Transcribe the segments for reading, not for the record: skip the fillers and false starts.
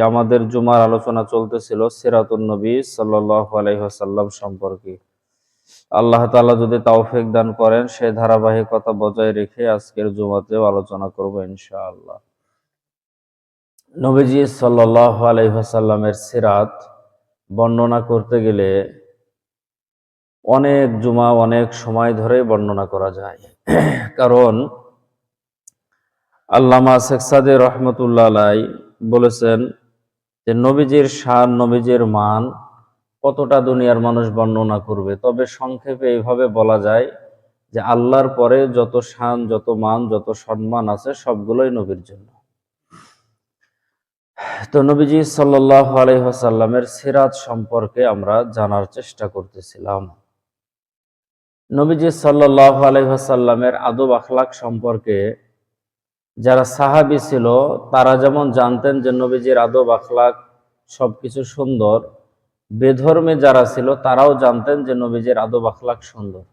আমাদের জুমার আলোচনা চলতেছিল সিরাতুন নবী সাল্লাল্লাহু আলাইহি ওয়াসাল্লাম সম্পর্কে। আল্লাহ তাআলা যদি তৌফিক দান করেন সেই ধারাবাহিকতা বজায় রেখে আজকের জুমাতেও আলোচনা করব ইনশাআল্লাহ। নবীজি সাল্লাল্লাহু আলাইহি ওয়াসাল্লামের সিরাত বর্ণনা করতে গেলে অনেক জুমা অনেক সময় ধরে বর্ণনা করা যায়। কারণ আল্লামা শেখ সাদী রহমতুল্লাহ আলাইহি বলেছেন যে নবীজির শান, নবীজির মান কতটা দুনিয়ার মানুষ বর্ণনা করবে। তবে সংক্ষেপে এইভাবে বলা যায় যে আল্লাহর পরে যত শান, যত মান, যত সম্মান আছে সবগুলোই নবীর জন্য। তো নবীজি সাল্লাল্লাহু আলাইহি ওয়াসাল্লামের সিরাত সম্পর্কে আমরা জানার চেষ্টা করতেছিলাম। নবীজি সাল্লাল্লাহু আলাইহি ওয়াসাল্লামের আদব আখলাক সম্পর্কে যারা সাহাবী ছিল তারা যেমন জানতেন যে নবীজির আদব আখলাক সবকিছু সুন্দর, বেধর্মী যারা ছিল তারাও জানতেন যে নবীজির আদব আখলাক সুন্দর,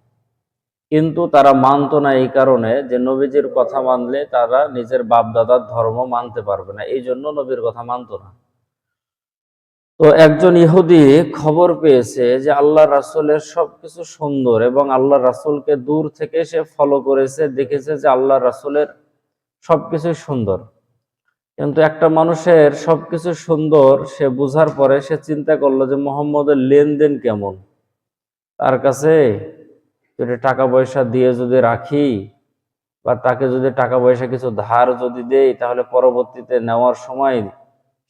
কিন্তু তারা মানত না এই কারণে যে নবীজির কথা মানলে তারা নিজের বাপ দাদার ধর্ম মানতে পারবে না, এই জন্য নবীর কথা মানত না। তো একজন ইহুদি খবর পেয়েছে যে আল্লাহ রাসূলের সবকিছু সুন্দর এবং আল্লাহ রাসূলকে দূর থেকে সে ফলো করেছে, দেখেছে যে আল্লাহ রাসূলের সবকিছু সুন্দর, কিন্তু একটা মানুষের সবকিছু সুন্দর সে বুঝার পরে সে চিন্তা করলো যে মুহাম্মদের লেনদেন কেমন, তার কাছে যদি টাকা পয়সা দিয়ে যদি রাখি বা তাকে যদি টাকা পয়সা কিছু ধার যদি দেই তাহলে পরবর্তীতে নেওয়ার সময়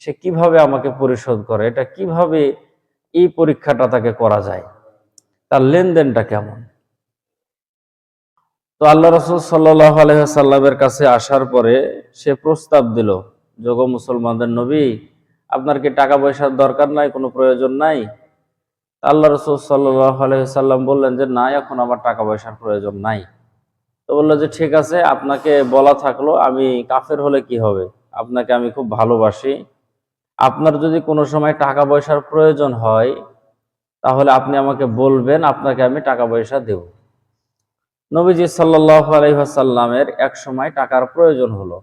সে কিভাবে আমাকে পরিশোধ করে, এটা কিভাবে এই পরীক্ষাটা তাকে করা যায়, তার লেনদেনটা কেমন। তো আল্লাহ রাসূল সাল্লাল্লাহু আলাইহি ওয়াসাল্লামের কাছে আসার পরে সে প্রস্তাব দিল, যোগো মুসলমানদের নবী, আপনার কি টাকা পয়সার দরকার নাই, কোনো প্রয়োজন নাই? আল্লাহ রাসূল সাল্লাল্লাহু আলাইহি ওয়াসাল্লাম বললেন যে না, এখন আমার টাকা পয়সার প্রয়োজন নাই। তো বললো যে ঠিক আছে, আপনাকে বলা থাকলো আমি কাফের হলে কি হবে, আপনাকে আমি খুব ভালোবাসি, আপনার যদি কোনো সময় টাকা পয়সার প্রয়োজন হয় তাহলে আপনি আমাকে বলবেন, আপনাকে আমি টাকা পয়সা দেব। নবীজি সাল্লাল্লাহু আলাইহি ওয়াসাল্লামের এক সময় টাকার প্রয়োজন হলো,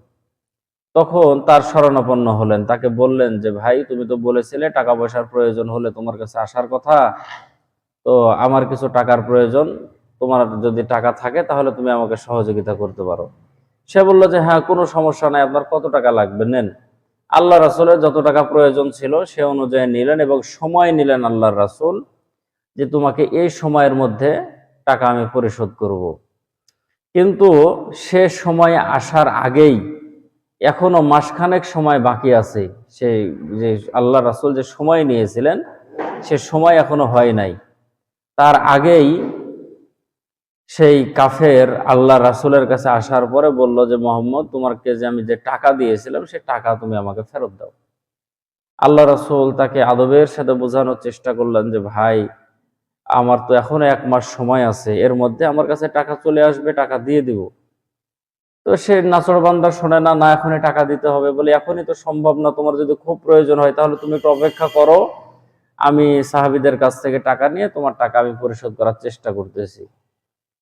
তখন তার শরণাপন্ন হলেন, তাকে বললেন যে ভাই, তুমি তো বলেছিলে টাকা পয়সার প্রয়োজন হলে তোমার কাছে আসার কথা, তো আমার কিছু টাকার প্রয়োজন, তোমার যদি টাকা থাকে তাহলে তুমি আমাকে সহযোগিতা করতে পারো। সে বলল যে হ্যাঁ, কোনো সমস্যা নাই, আপনার কত টাকা লাগবে নেন। আল্লাহ রাসূলের যত টাকা প্রয়োজন ছিল সে অনুযায়ী নিলেন এবং সময় নিলেন আল্লাহর রাসূল যে তোমাকে এই সময়ের মধ্যে টাকা আমি পরিশোধ করব। কিন্তু সে সময় আসার আগেই এখনো মাসখানেক সময় বাকি আছে, সেই যে আল্লাহ রাসূল যে সময় নিয়েছিলেন সে সময় এখনো হয় নাই। তার আগেই সেই কাফের আল্লাহ রাসূলের কাছে আসার পরে বলল যে মুহাম্মদ, তোমাকে যে আমি যে টাকা দিয়েছিলাম সে টাকা তুমি আমাকে ফেরত দাও। আল্লাহ রাসূল তাকে আদবের সাথে বোঝানোর চেষ্টা করলেন যে ভাই, আমার তো এখনো 1 মাস সময় আছে, এর মধ্যে আমার কাছে টাকা চলে আসবে, টাকা দিয়ে দিব। তো সে নাছোড়বান্দা শোনে না, না এখনই টাকা দিতে হবে, বলে এখনই তো সম্ভব না, তোমার যদি খুব প্রয়োজন হয় তাহলে তুমি একটু অপেক্ষা করো, আমি সাহাবীদের কাছ থেকে টাকা নিয়ে তোমার টাকা আমি পরিশোধ করার চেষ্টা করতেছি।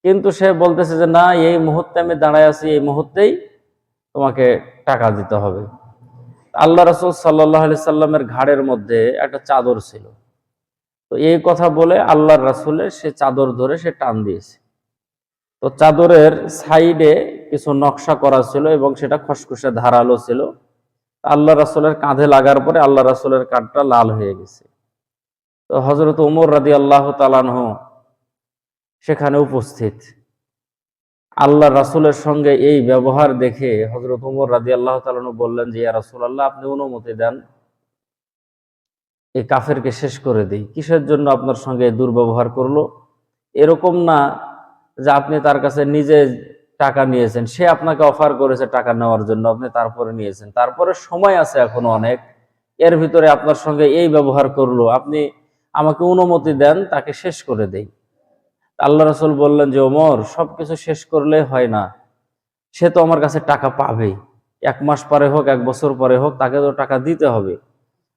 কিন্তু সে বলতেছে যে না, এই মুহূর্তে আমি দাঁড়ায় আছি, এই মুহূর্তেই তোমাকে টাকা দিতে হবে। আল্লাহ রাসূল সাল্লাল্লাহু আলাইহি সাল্লামের ঘাড়ের মধ্যে একটা চাদর ছিল, তো এই কথা বলে আল্লাহর রাসূলের সে চাদর ধরে সে টান দিয়েছে। তো চাদরের সাইডে কিছু নকশা করা ছিল এবং সেটা খসখসে ধারালো ছিল। আল্লাহ রাসূলের কাঁধে লাগার পরে আল্লাহ রাসূলের কাঁধটা লাল হয়ে গেছে। তো হযরত ওমর রাদিয়াল্লাহু তাআলা আনহু সেখানে উপস্থিত। আল্লাহ রাসূলের সঙ্গে এই ব্যবহার দেখে হযরত ওমর রাদিয়াল্লাহু তাআলা আনহু বললেন যে ইয়া রাসূলুল্লাহ, আপনি অনুমতি দেন এই কাফেরকে শেষ করে দেই। কিসের জন্য আপনার সঙ্গে দুর্ব্যবহার করলো? এরকম না যে আপনি তার কাছে নিজে টাকা নিয়েছেন, সে আপনাকে অফার করেছে টাকা নেওয়ার জন্য, আপনি তারপরে নিয়েছেন, তারপরে সময় আছে এখনো অনেক, এর ভিতরে আপনার সঙ্গে এই ব্যবহার করলো, আপনি আমাকে অনুমতি দেন তাকে শেষ করে দেই। আল্লাহ রাসূল বললেন যে ওমর, সবকিছু শেষ করলে হয় না, সে তো আমার কাছে টাকা পাবেই, 1 মাস পরে হোক 1 বছর পরে হোক তাকে তো টাকা দিতে হবে,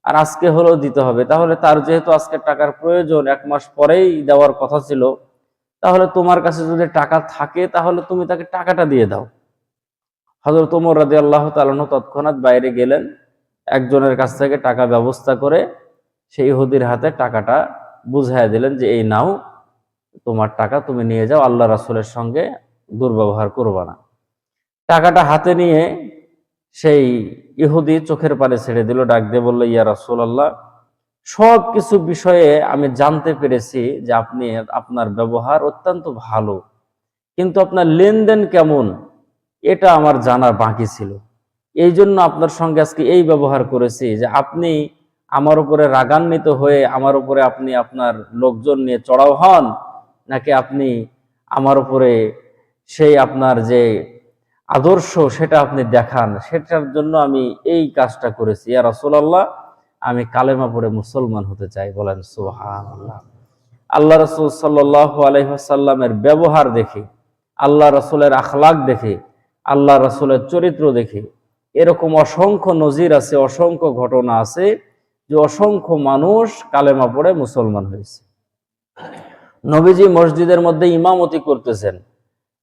আর আজকে হলেও দিতে হবে। তাহলে তার যেহেতু আজকে টাকার প্রয়োজন, 1 মাস পরেই দেওয়ার কথা ছিল, তাহলে তোমার কাছে যদি টাকা থাকে তাহলে তুমি তাকে টাকাটা দিয়ে দাও। হযরত ওমর রাদিয়াল্লাহু তাআলা তৎক্ষণাৎ বাইরে গেলেন একজনের কাছ থেকে টাকা ব্যবস্থা করে সেই ইহুদির হাতে টাকাটা বুঝাইয়া দিলেন যে এই নাও তোমার টাকা, তুমি নিয়ে যাও, আল্লাহ রাসূলের সঙ্গে দুর্ব্যবহার করবা না। টাকাটা হাতে নিয়ে সেই ইহুদি চোখের পানি ছেড়ে দিল, ডাক দিয়ে বলল, ইয়া রাসূলুল্লাহ, সব কিছু বিষয়ে আমি জানতে পেরেছি যে আপনার ব্যবহার অত্যন্ত ভালো, কিন্তু আপনার লেনদেন কেমন এটা আমার জানা বাকি ছিল। এই জন্য আপনার সঙ্গে আজকে এই ব্যবহার করেছি যে আপনি আমার উপরে রাগান্বিত হয়ে আমার উপরে আপনি আপনার লোকজন নিয়ে চড়াও হন, নাকি আপনি আমার উপরে সেই আপনার যে আদর্শ সেটা আপনি দেখান, সেটার জন্য আমি এই কাজটা করেছি। ইয়া রাসূলুল্লাহ, আমি কালেমা পড়ে মুসলমান হতে চাই। বলেন সুবহানাল্লাহ। আল্লাহ রাসূল সাল্লাল্লাহু আলাইহি ওয়াসাল্লামের ব্যবহার দেখে, আল্লাহ রাসূলের আখলাক দেখে, আল্লাহ রাসূলের চরিত্র দেখে এরকম অসংখ্য নজির আছে, অসংখ্য ঘটনা আছে যে অসংখ্য মানুষ কালেমা পড়ে মুসলমান হয়েছে। নবীজি মসজিদের মধ্যে ইমামতি করতেছেন,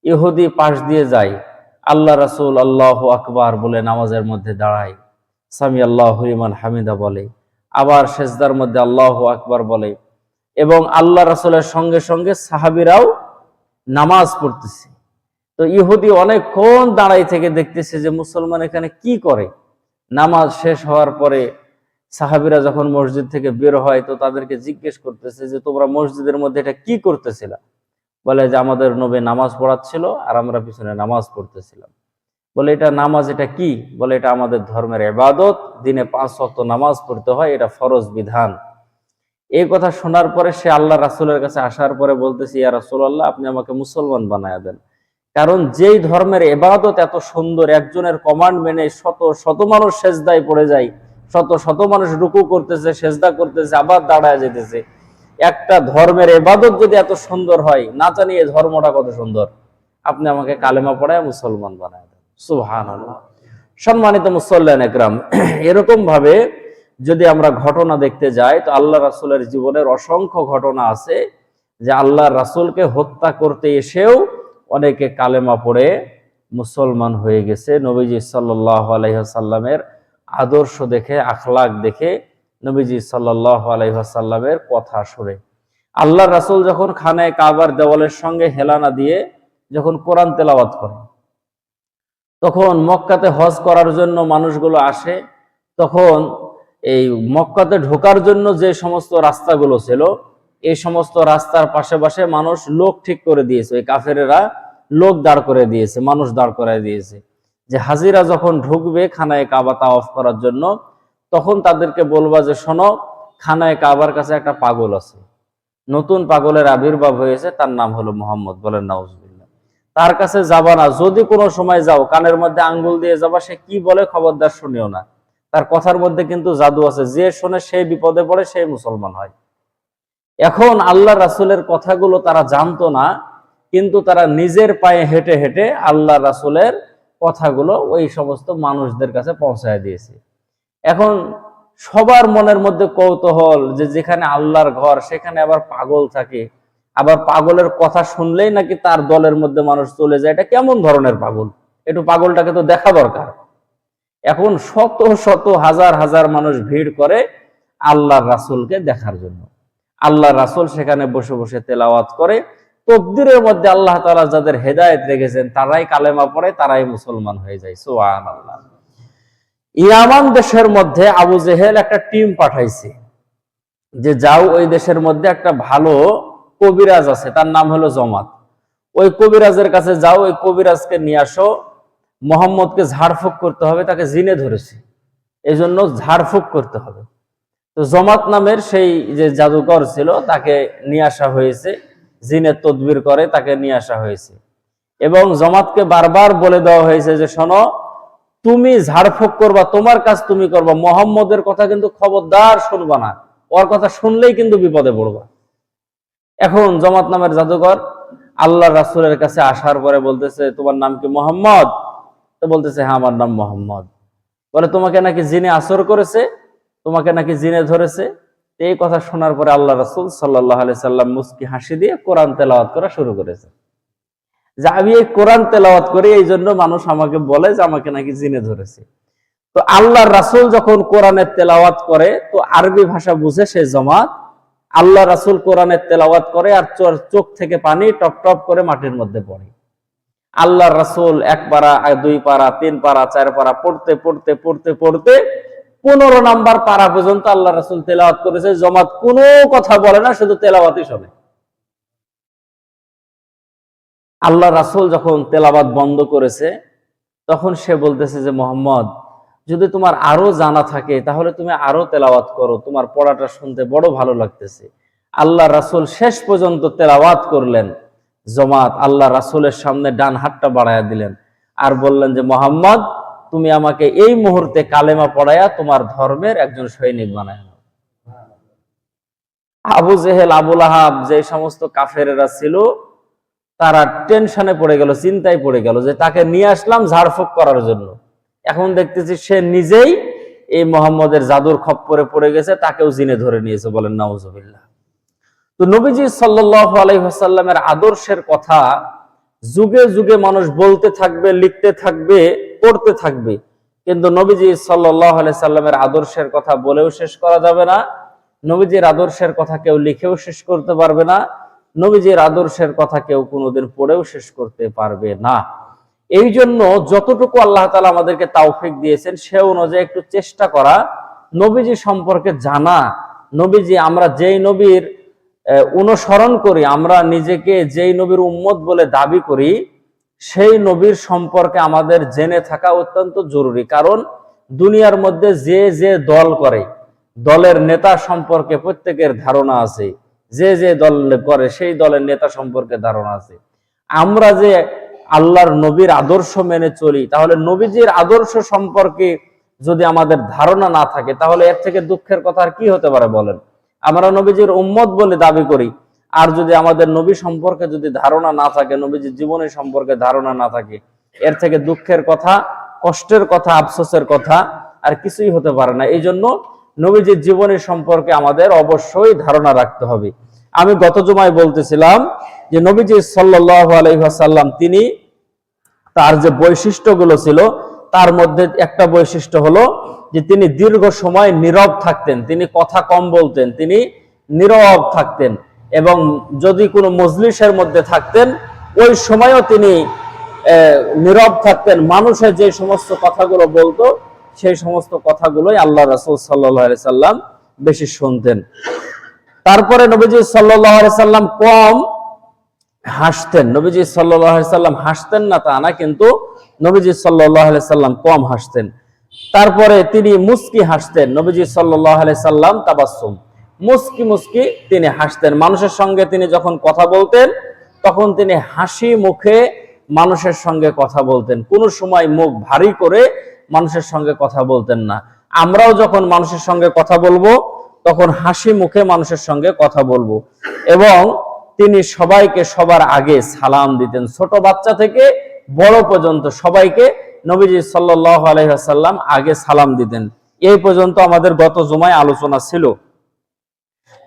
ইহুদি পাশ দিয়ে যায়, আল্লাহ রাসূল আল্লাহু আকবার বলে নামাজের মধ্যে দাঁড়ায়, সামি আল্লাহু লিমান হামিদা বলে, আবার সেজদার মধ্যে আল্লাহু আকবার বলে, এবং আল্লাহ রাসূলের সঙ্গে সঙ্গে সাহাবীরাও নামাজ পড়তেছে। তো ইহুদি অনেকক্ষণ দাঁড়াই থেকে দেখতেছে যে মুসলমান এখানে কি করে। নামাজ শেষ হওয়ার পরে সাহাবীরা যখন মসজিদ থেকে বের হয় তো তাদেরকে জিজ্ঞেস করতেছে যে তোমরা মসজিদের মধ্যে এটা কি করতেছিলা? বলে যে আমাদের নবী নামাজ পড়াচ্ছিল আর আমরা পিছনে নামাজ পড়তেছিলাম। বলে এটা নামাজ, এটা কি? বলে এটা আমাদের ধর্মের ইবাদত, দিনে 5 ওয়াক্ত নামাজ পড়তে হয়, এটা ফরজ বিধান। এই কথা শোনার পরে সে আল্লাহ রাসূলের কাছে আসার পরে বলতেছে, ইয়া রাসূলুল্লাহ, আপনি আমাকে মুসলমান বানায়া দেন। কারণ যেই ধর্মের ইবাদত এত সুন্দর, একজনের কমান্ড মেনে শত শত মানুষ সেজদায় পড়ে যায়, শত শত মানুষ রুকু করতেছে, সেজদা করতেছে, আবার দাঁড়ায় যেতেছে, একটা ধর্মের ইবাদত যদি এত সুন্দর হয়, না জানি এই ধর্মটা কত সুন্দর, আপনি আমাকে কালেমা পড়ায় মুসলমান বানায় দেন। সুবহানাল্লাহ। সম্মানিত মুসল্লিয়ান একরাম, এরকম ভাবে যদি আমরা ঘটনা দেখতে যাই তো আল্লাহ রাসূলের জীবনের অসংখ্য ঘটনা আছে যে আল্লাহ রাসূলকে হত্যা করতে এসেও অনেকে কালেমা পড়ে মুসলমান হয়ে গেছে নবীজি সাল্লাল্লাহু আলাইহি ওয়াসাল্লামের আদর্শ দেখে, আখলাক দেখে, নবীজি সাল্লাল্লাহু আলাইহি ওয়াসাল্লামের কথা শুনে। আল্লাহ রাসূল যখন খানায়ে কাবার দেওয়ালের সঙ্গে হেলানা দিয়ে যখন কোরআন তেলাওয়াত করেন, তখন মক্কাতে হজ করার জন্য মানুষগুলো আসে। তখন এই মক্কাতে ঢোকার জন্য যে সমস্ত রাস্তাগুলো ছিল, এই সমস্ত রাস্তার পাশে পাশে মানুষ লোক ঠিক করে দিয়েছে, ওই কাফেরেরা লোক দাঁড় করে দিয়েছে, মানুষ দাঁড় করায় দিয়েছে যে হাজিরা যখন ঢুকবে খানায়ে কাবা তাওয়াফ করার জন্য, তখন তাদেরকে বলবা যে শোনো, খানায়ে কাবার কাছে একটা পাগল আছে, নতুন পাগলের আবির্ভাব হয়েছে, তার নাম হলো মুহাম্মদ। বলেন নাউজুবিল্লাহ। তার কাছে যাবা না, যদি কোনো সময় যাও কানের মধ্যে আঙ্গুল দিয়ে যাবা, সে কি বলে খবরদার শুনিও না, তার কথার মধ্যে কিন্তু জাদু আছে, যে শোনে সেই বিপদে পড়ে, সেই মুসলমান হয়। এখন আল্লাহ রাসূলের কথাগুলো তারা জানতো না, কিন্তু তারা নিজের পায়ে হেঁটে হেঁটে আল্লাহ রাসূলের কথাগুলো ওই সমস্ত মানুষদের কাছে পৌঁছায় দিয়েছে। এখন সবার মনের মধ্যে কৌতূহল যে যেখানে আল্লাহর ঘর সেখানে আবার পাগল থাকে, আবার পাগলের কথা শুনলেই নাকি তার দলের মধ্যে মানুষ চলে যায়, এটা কেমন ধরনের পাগল? একটু পাগলটাকে তো দেখা দরকার। এখন শত শত হাজার হাজার মানুষ ভিড় করে আল্লাহর রাসূলকে দেখার জন্য। আল্লাহ রাসূল সেখানে বসে বসে তেলাওয়াত করে। তকদিরের মধ্যে আল্লাহ তাআলা যাদের হেদায়েত রেখেছেন তারাই কালেমা পড়ে, তারাই মুসলমান হয়ে যায়। সুবহানাল্লাহ। ইয়ামান দেশের মধ্যে আবু জেহেল একটা টিম পাঠাইছে যে যাও, ওই দেশের মধ্যে একটা ভালো কবিরাজ আছে, তার নাম হলো জমাত, ওই কবিরাজের কাছে যাও, ওই কবিরাজকে নিয়ে আসো, মুহাম্মদকে ঝাড়ফুঁক করতে হবে, তাকে জিনে ধরেছে, এই জন্য ঝাড়ফুঁক করতে হবে। তো জমাত নামের সেই যে জাদুকর ছিল তাকে নিয়ে আসা হয়েছে, জিনের তদবির করে তাকে নিয়ে আসা হয়েছে, এবং জমাতকে বারবার বলে দেওয়া হয়েছে যে শোনো, তুমি ঝাড়ফুঁক করবা, তোমার কাজ তুমি করবা, মুহাম্মদের কথা কিন্তু খবরদার শুনবা না, ওর কথা শুনলেই কিন্তু বিপদে পড়বা। এখন জমাত নামের জাদুকর আল্লাহ রাসূলের কাছে আসার পরে বলতেছে, তোমার নাম কি মুহাম্মদ? তো বলতেছে, হ্যাঁ আমার নাম মুহাম্মদ। বলে, তোমাকে নাকি জিনে আসর করেছে, তোমাকে নাকি জিনে ধরেছে। এই কথা শোনার পরে আল্লাহ রাসূল সাল্লাল্লাহু আলাইহি সাল্লাম মুস্কি হাসি দিয়ে কোরআন তেলাওয়াত করা শুরু করেছে যে আমি এই কোরআন তেলাওয়াত করি, এই জন্য মানুষ আমাকে বলে যে আমাকে নাকি জিনে ধরেছে। তো আল্লাহর রাসূল যখন কোরআনের তেলাওয়াত করে তো আরবি ভাষা বুঝে সে জামাত, আল্লাহ রাসূল কোরআনের তেলাওয়াত করে আর চোখ থেকে পানি টপ টপ করে মাটির মধ্যে পড়ে। আল্লাহর রাসূল 1 পারা 2 পারা 3 পারা 4 পারা পড়তে পড়তে পড়তে পড়তে 15 নাম্বার পারা পর্যন্ত আল্লাহ রাসূল তেলাওয়াত করেছে। জামাত কোনো কথা বলে না, শুধু তেলাওয়াতই শোনে। আল্লাহ রাসূল যখন তেলাওয়াত বন্ধ করেছে তখন সে বলতেছে যে মুহাম্মদ, যদি তোমার আরো জানা থাকে তাহলে তুমি আরো তেলাওয়াত করো, তোমার পড়াটা শুনতে বড় ভালো লাগতেছে। আল্লাহ রাসূল শেষ পর্যন্ত তেলাওয়াত করলেন। জামাত আল্লাহ রাসূলের সামনে ডান হাতটা বাড়ায়া দিলেন আর বললেন যে মুহাম্মদ, তুমি আমাকে এই মুহূর্তে কালেমা পড়ায়া তোমার ধর্মের একজন সৈনিক বানায় নাও। আবু জেহেল, আবু লাহাব, যে সমস্ত কাফেরেরা ছিল তারা টেনশনে পড়ে গেল, চিন্তায় পড়ে গেল যে তাকে নিয়ে আসলাম ঝাড়ফুঁক করার জন্য, এখন দেখতেছি সে নিজেই এই মুহাম্মদের জাদুর খপ্পরে পড়ে গেছে, তাকেও জিনে ধরে নিয়েছে। বলেন নাউজুবিল্লাহ। তো নবীজি সাল্লাল্লাহু আলাইহি ওয়াসাল্লামের আদর্শের কথা যুগে যুগে মানুষ বলতে থাকবে, লিখতে থাকবে, পড়তে থাকবে, কিন্তু নবীজি সাল্লাল্লাহু আলাইহি সাল্লামের আদর্শের কথা বলেও শেষ করা যাবে না, নবীজির আদর্শের কথা কেউ লিখেও শেষ করতে পারবে না, নবীজির আদর্শের কথা কেউ কোনোদিন পড়েও শেষ করতে পারবে না। এই জন্য যতটুকু আল্লাহ তাআলা আমাদেরকে তাওফিক দিয়েছেন সে অনুযায়ী একটু চেষ্টা করা, নবীজি সম্পর্কে জানা, নবীজি আমরা যেই নবীর অনুসরণ করি, আমরা নিজেকে যেই নবীর উম্মত বলে দাবি করি, সেই নবীর সম্পর্কে আমাদের জেনে থাকা অত্যন্ত জরুরি। কারণ দুনিয়ার মধ্যে যে যে দল করে, দলের নেতা সম্পর্কে প্রত্যেকের ধারণা আছে, যে যে দল করে সেই দলের নেতা সম্পর্কে ধারণা আছে। আমরা যে আল্লাহর নবীর আদর্শ মেনে চলি, তাহলে নবীজির আদর্শ সম্পর্কে যদি আমাদের ধারণা না থাকে তাহলে এর থেকে দুঃখের কথা আর কি হতে পারে বলেন। আমরা নবীজির উম্মত বলে দাবি করি, আর যদি আমাদের নবী সম্পর্কে যদি ধারণা না থাকে, নবীজির জীবনের সম্পর্কে ধারণা না থাকে, এর থেকে দুঃখের কথা, কষ্টের কথা, আফসোসের কথা আর কিছুই হতে পারে না। এই জন্য নবীজির জীবনের সম্পর্কে আমাদের অবশ্যই ধারণা রাখতে হবে। আমি গত জুমায় বলতেছিলাম যে নবীজি সাল্লাল্লাহু আলাইহি ওয়াসাল্লাম তিনি তার যে বৈশিষ্ট্যগুলো ছিল তার মধ্যে একটা বৈশিষ্ট্য হলো যে তিনি দীর্ঘ সময় নীরব থাকতেন, তিনি কথা কম বলতেন, তিনি নীরব থাকতেন, এবং যদি কোনো মজলিসের মধ্যে থাকতেন ওই সময়ও তিনি নীরব থাকতেন। মানুষের যে সমস্ত কথাগুলো বলতো সেই সমস্ত কথাগুলোই আল্লাহ রাসূল সাল্লাল্লাহু আলাইহি সাল্লাম বেশি শুনতেন। তারপরে নবীজি সাল্লাল্লাহু আলাইহি সাল্লাম কম হাসতেন। নবীজি সাল্লাল্লাহু আলাইহি সাল্লাম হাসতেন না তা না, কিন্তু নবীজি সাল্লাল্লাহু আলাইহি সাল্লাম কম হাসতেন। তারপরে তিনি মুস্কি হাসতেন। নবীজি সাল্লাল্লাহু আলাইহি সাল্লাম তাবাসসুম, মুস্কি মুস্কি তিনি হাসতেন। মানুষের সঙ্গে তিনি যখন কথা বলতেন তখন তিনি হাসি মুখে মানুষের সঙ্গে কথা বলতেন, কোনো সময় মুখ ভারী করে মানুষের সঙ্গে কথা বলতেন না। আমরাও যখন মানুষের সঙ্গে কথা বলবো তখন হাসি মুখে মানুষের সঙ্গে কথা বলবো। এবং তিনি সবাইকে সবার আগে সালাম দিতেন, ছোট বাচ্চা থেকে বড় পর্যন্ত সবাইকে নবীজি সাল্লাল্লাহু আলাইহি ওয়াসাল্লাম আগে সালাম দিতেন। এই পর্যন্ত আমাদের গত জুমায় আলোচনা ছিল।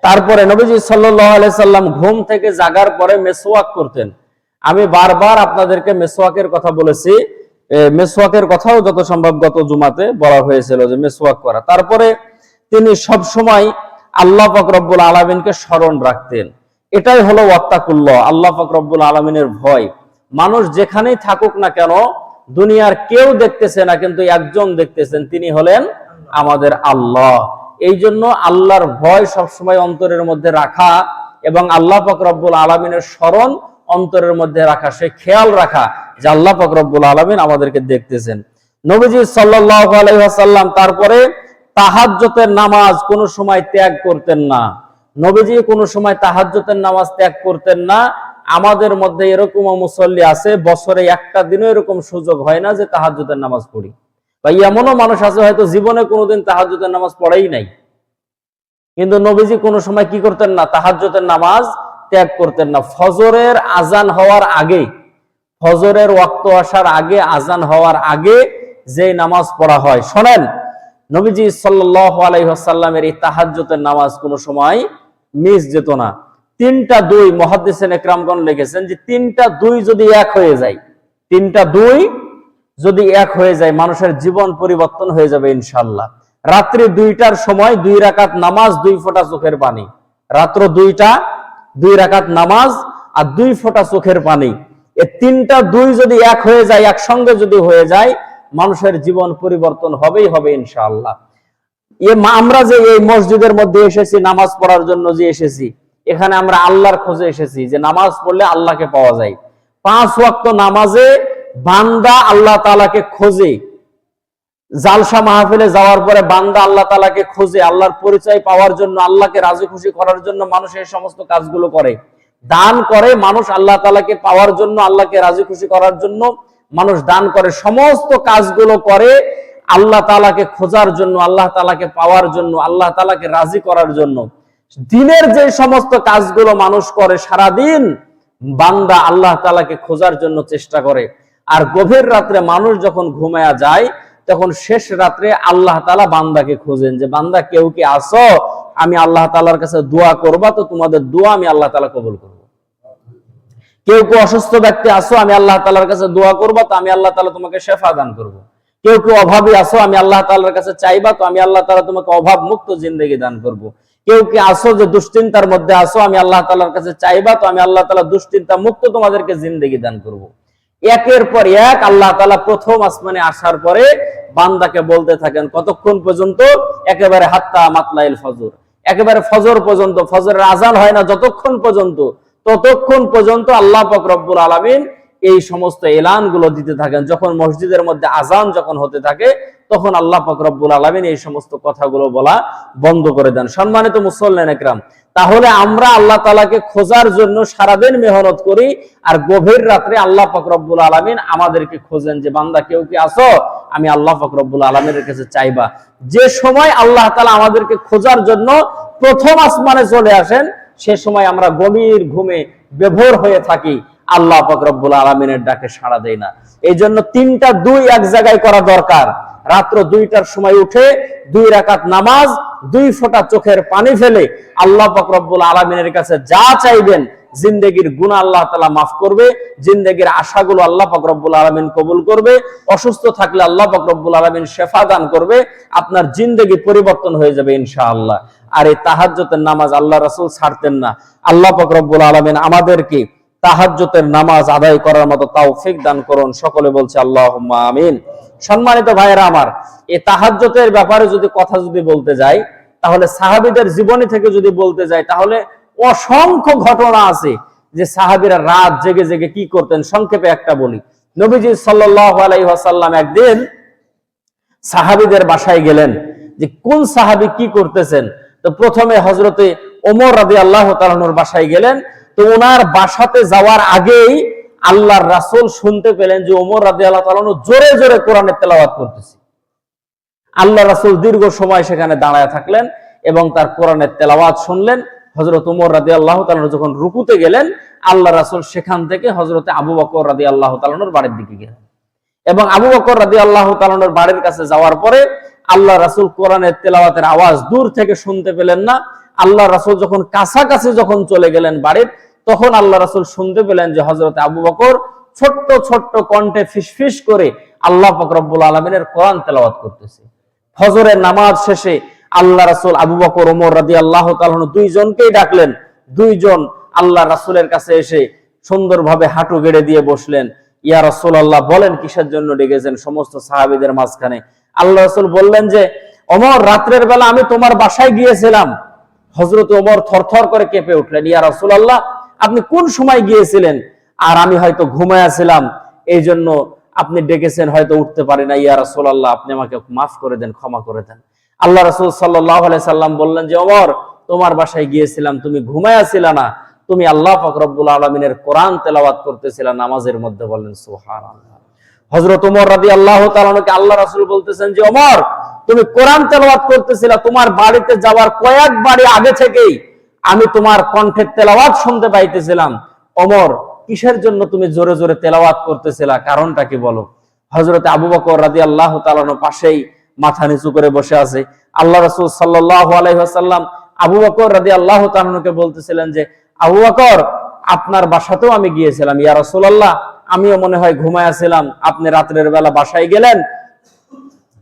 তারপরে নবীজি সাল্লাল্লাহু আলাইহি সাল্লাম ঘুম থেকে জাগার পরে মেসওয়াক করতেন। আমি বারবার আপনাদেরকে মেসওয়াকের কথা বলেছি, মেসওয়াকের কথাও যত সম্ভব গত জুমাতে বলা হয়েছিল যে মেসওয়াক করা। তারপরে তিনি সব সময় আল্লাহ পাক রব্বুল আলামিনকে স্মরণ রাখতেন। এটাই হলো ওয়াত্তাকুল্লাহ, আল্লাহ পাক রব্বুল আলামিনের ভয়। মানুষ যেখানেই থাকুক না কেন দুনিয়ার কেউ দেখতেছে না, কিন্তু একজন দেখতেছেন, তিনি হলেন আমাদের আল্লাহ। এই জন্য আল্লাহর ভয় সবসময় অন্তরের মধ্যে রাখা এবং আল্লাহ পাক রব্বুল আলামিনের স্মরণ অন্তরের মধ্যে রাখা, সে খেয়াল রাখা যে আল্লাহ পাক রব্বুল আলামিন আমাদেরকে দেখতেছেন। নবীজি সাল্লাল্লাহু আলাইহি ওয়াসাল্লাম তারপরে তাহাজ্জুদের নামাজ কোনো সময় ত্যাগ করতেন না। নবীজি কোনো সময় তাহাজ্জুদের নামাজ ত্যাগ করতেন না। আমাদের মধ্যে এরকম মুসল্লি আছে বছরে একটা দিনও এরকম সুযোগ হয় না যে তাহাজ্জুদের নামাজ পড়ি, বা এমনও মানুষ আছে হয়তো জীবনে কোনোদিন তাহাজ্জুদের নামাজ পড়াই নাই, কিন্তু নবীজি কোনো সময় কি করতেন না, তাহাজ্জুদের নামাজ ত্যাগ করতেন না। ফজরের আজান হওয়ার আগে, ফজরের ওয়াক্ত আসার আগে, আজান হওয়ার আগে যে নামাজ পড়া হয়, শোনেন, নবীজি সাল্লাল্লাহু আলাইহি ওয়াসাল্লামের এই তাহাজ্জুদের নামাজ কোনো সময় মিস যেত না। 3টা 2 মুহাদ্দিসিন ইকরামগণ লিখেছেন যে 3টা 2 যদি এক হয়ে যায়, 3টা 2 যদি এক হয়ে যায়, মানুষের জীবন পরিবর্তন হয়ে যাবে ইনশাআল্লাহ। রাত্রি 2টার সময় 2 রাকাত নামাজ, 2 ফোঁটা চোখের পানি। রাত্র 2টা 2 রাকাত নামাজ আর 2 ফোঁটা চোখের পানি, এই 3টা 2 যদি এক হয়ে যায়, একসঙ্গে যদি হয়ে যায়, মানুষের জীবন পরিবর্তন হবেই হবে ইনশাআল্লাহ। আমরা যে এই মসজিদের মধ্যে এসেছি নামাজ পড়ার জন্য, যে এসেছি এখানে আমরা আল্লাহর খোঁজে এসেছি, যে নামাজ পড়লে আল্লাহকে পাওয়া যায়। 5 ওয়াক্ত নামাজে বান্দা আল্লাহ তাআলাকে খোঁজে। জালসা মাহফিলে যাওয়ার পরে বান্দা আল্লাহ তাআলাকে খোঁজে, আল্লাহর পরিচয় পাওয়ার জন্য, আল্লাহকে রাজি খুশি করার জন্য মানুষ এই সমস্ত কাজগুলো করে। দান করে মানুষ আল্লাহ তাআলাকে পাওয়ার জন্য, আল্লাহকে রাজি খুশি করার জন্য মানুষ দান করে। সমস্ত কাজগুলো করে আল্লাহ তাআলাকে খোঁজার জন্য, আল্লাহ তাআলাকে পাওয়ার জন্য, আল্লাহ তাআলাকে রাজি করার জন্য। দিনের যে সমস্ত কাজগুলো মানুষ করে সারাদিন, বান্দা আল্লাহ তাআলাকে খোঁজার জন্য চেষ্টা করে। আর গভীর রাত্রে মানুষ যখন ঘুমায়া যায়, তখন শেষ রাত্রে আল্লাহ তাআলা বান্দাকে খোঁজেন, যে বান্দা কেউ কি আসো, আমি আল্লাহ তাআলার কাছে দোয়া করবা, তো তোমাদের দোয়া আমি আল্লাহ তাআলা কবুল করব। কেউ কেউ অসুস্থ ব্যক্তি আসো, আমি আল্লাহ তাআলার কাছে দোয়া করবা, তো আমি আল্লাহ তাআলা তোমাকে শেফা দান করব। কেউ কেউ অভাবী আসো, আমি আল্লাহ তাআলার কাছে চাইবা, তো আমি আল্লাহ তাআলা তোমাকে অভাব মুক্ত জিন্দেগি দান করব। কেউ কি আসো যে দুশ্চিন্তার মধ্যে আসো, আমি আল্লাহ তাআলার কাছে চাইবা, তো আমি আল্লাহ তাআলা দুশ্চিন্তা মুক্ত তোমাদেরকে জিন্দেগি দান করব। একের পর এক আল্লাহ তাআলা প্রথম আসমানে আসার পরে বান্দাকে বলতে থাকেন, কতক্ষণ পর্যন্ত? একেবারে হাত্তা মাতলাইল ফজর, একেবারে ফজর পর্যন্ত। ফজরের আজান হয় না যতক্ষণ পর্যন্ত, ততক্ষণ পর্যন্ত আল্লাহ পাক রব্বুল আলামিন এই সমস্ত এলানগুলো দিতে থাকেন। যখন মসজিদের মধ্যে আজান যখন হতে থাকে, তখন আল্লাহ পাক রব্বুল আলামিন এই সমস্ত কথাগুলো বলা বন্ধ করে দেন। সম্মানিত মুসল্লিন একরাম, তাহলে আমরা আল্লাহ তাআলাকে খোঁজার জন্য সারাদিন মেহনত করি, আর গভীর রাত্রে আল্লাহ পাক রব্বুল আলামিন আমাদেরকে খোঁজেন, যে বান্দা কেউ কি আসো, আমি আল্লাহ পাক রব্বুল আলামিনের কাছে চাইবা। যে সময় আল্লাহ তাআলা আমাদেরকে খোঁজার জন্য প্রথম আসমানে চলে আসেন, সে সময় আমরা গভীর ঘুমে বিভোর হয়ে থাকি, আল্লাহ পাক রব্বুল আলামিনের ডাকে সাড়া দেই না। এই জন্য 3টা 2 এক জায়গায় করা দরকার। রাত্র 2টার সময় উঠে 2 রাকাত নামাজ, 2 ফোঁটা চোখের পানি ফেলে আল্লাহ পাক রব্বুল আলামিনের কাছে যা চাইবেন, জিন্দেগির গুনাহ আল্লাহ তাআলা মাফ করবে, জিন্দেগির আশাগুলো আল্লাহ পাক রব্বুল আলামিন কবুল করবে, অসুস্থ থাকলে আল্লাহ পাক রব্বুল আলামিন শেফা দান করবে, আপনার জিন্দেগি পরিবর্তন হয়ে যাবে ইনশাআল্লাহ। আর এই তাহাজ্জুদের নামাজ আল্লাহ রাসূল ছাড়তেন না। আল্লাহ পাক রব্বুল আলামিন আমাদেরকে তাহাজ্জুদের নামাজ আদায় করার মতো তৌফিক দান করুন। সকলে বলছে আল্লাহুম্মা আমিন। সম্মানিত ভাইয়েরা আমার, এই তাহাজ্জুদের ব্যাপারে যদি কথা বলতে যাই, তাহলে সাহাবীদের জীবনী থেকে যদি বলতে যাই, তাহলে অসংখ্য ঘটনা আছে যে সাহাবীরা রাত জেগে জেগে কি করতেন। সংক্ষেপে একটা বলি, নবীজি সাল্লাল্লাহু আলাইহি ওয়াসাল্লাম একদিন সাহাবীদের বাসায় গেলেন, যে কোন সাহাবী কি করতেছেন। তো প্রথমে হযরতে ওমর রাদিয়াল্লাহু তাআলা আনহুর বাসায় গেলেন। তো ওনার বাসাতে যাওয়ার আগেই আল্লাহর রাসূল শুনতে পেলেন যে ওমর রাদিয়াল্লাহু তাআলা আনহু জোরে জোরে কোরআনের তেলাওয়াত করতেছে। আল্লাহ রাসূল দীর্ঘ সময় সেখানে দাঁড়ায় থাকলেন এবং তার কোরআনের তেলাওয়াত শুনলেন। হযরত ওমর রাদিয়াল্লাহু তাআলা আনহু যখন রুকুতে গেলেন, আল্লাহ রাসূল সেখান থেকে হযরতে আবু বকর রাদিয়াল্লাহু তাআলা আনহুর বাড়ির দিকে গেলেন। এবং আবু বকর রাদিয়াল্লাহু তাআলা আনহুর বাড়ির কাছে যাওয়ার পরে আল্লাহ রাসূল কোরআনের তেলাওয়াতের আওয়াজ দূর থেকে শুনতে পেলেন না। আল্লাহ রাসূল যখন কাছাকাছি যখন চলে গেলেন বাড়ির, তখন আল্লাহ রাসূল শুনতে পেলেন যে হযরতে আবু বকর ছোট্ট ছোট্ট কণ্ঠে ফিসফিস করে আল্লাহ পাক রব্বুল আলামিনের কোরআন তেলাওয়াত করতেছে। ফজরের নামাজ শেষে আল্লাহ রাসূল আবু বকর ওমর রাদিয়াল্লাহু তাআলা আনহু দুইজনকেই ডাকলেন। দুইজন আল্লাহ রাসূলের কাছে এসে সুন্দরভাবে হাঁটু গেড়ে দিয়ে বসলেন। ইয়া রাসূলুল্লাহ, বলেন কিসের জন্য ডেকেছেন? সমস্ত সাহাবীদের মাঝখানে আল্লাহ রাসূল বললেন যে ওমর, রাতের বেলা আমি তোমার বাসায় গিয়েছিলাম। হযরত ওমর থরথর করে কেঁপে উঠলেন, ইয়া রাসূলুল্লাহ, আপনি কোন সময় গিয়েছিলেন? আর আমি হয়তো ঘুমায়াছিলাম, এই জন্য আপনি ডেকেছেন, হয়তো উঠতে পারি না। ইয়া রাসূলুল্লাহ, আপনি আমাকে মাফ করে দেন, ক্ষমা করে দেন। আল্লাহ রাসূল সাল্লাল্লাহু আলাইহি সাল্লাম বললেন যে ওমর, তোমার বাসায় গিয়েছিলাম, তুমি ঘুমায়াছিলা না, তুমি আল্লাহ পাক রব্বুল আলামিনের কোরআন তেলাওয়াত করতেছিলা নামাজের মধ্যে। বলেন সুবহানাল্লাহ। হযরত ওমর রাদিয়াল্লাহু তাআলা আনহুকে আল্লাহ রাসূল বলতেছেন যে ওমর, তুমি কোরআন তেলাওয়াত করতেছিলা, তোমার বাড়িতে যাওয়ার কয়েক বাড়ি আগে থেকেই আমি তোমার কণ্ঠের তেলাওয়াত শুনতে পাইতেছিলাম। ওমর, কিসের জন্য তুমি জোরে জোরে তেলাওয়াত করতেছিলা? কারণটা কি বলো? হযরত আবু বকর রাদিয়াল্লাহু তাআলা আনহু পাশেই মাথা নিচু করে বসে আছে। আল্লাহ রাসূল সাল্লাল্লাহু আলাইহি ওয়াসাল্লাম আবু বকর রাদিয়াল্লাহু তাআলা আনহুকে বলতেছিলেন যে আবু বকর, আপনার বাসাতেও আমি গিয়েছিলাম। ইয়া রাসূলুল্লাহ, আমিও মনে হয় ঘুমায়াছিলাম, আপনি রাত্রের বেলা বাসায় গেলেন,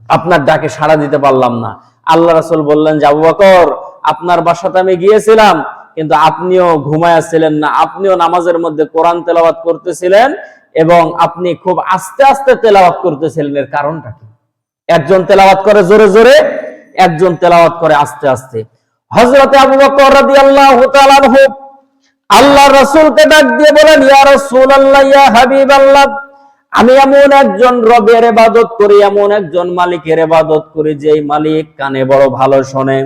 আপনার ডাকে সাড়া দিতে পারলাম না। আল্লাহ রাসূল বললেন যে আবু বকর, আপনার বাসাতে আমি গিয়েছিলাম, কিন্তু আপনিও ঘুমায়াছিলেন না, আপনিও নামাজের মধ্যে কোরআন তেলাওয়াত করতেছিলেন এবং আপনি খুব আস্তে আস্তে তেলাওয়াত করতেছিলেন। এর কারণটা কি? একজন তেলাওয়াত করে জোরে জোরে, একজন তেলাওয়াত করে আস্তে আস্তে। হযরত আবু বকর রাদিয়াল্লাহু তাআলা আনহু আল্লাহর রাসূলকে ডাক দিয়ে বলেন, ইয়া রাসূলুল্লাহ, ইয়া হাবিবাল্লাহ, আমি এমন একজন রবের ইবাদত করি, এমন একজন মালিকের ইবাদত করি যেই মালিক কানে বড় ভালো শোনে।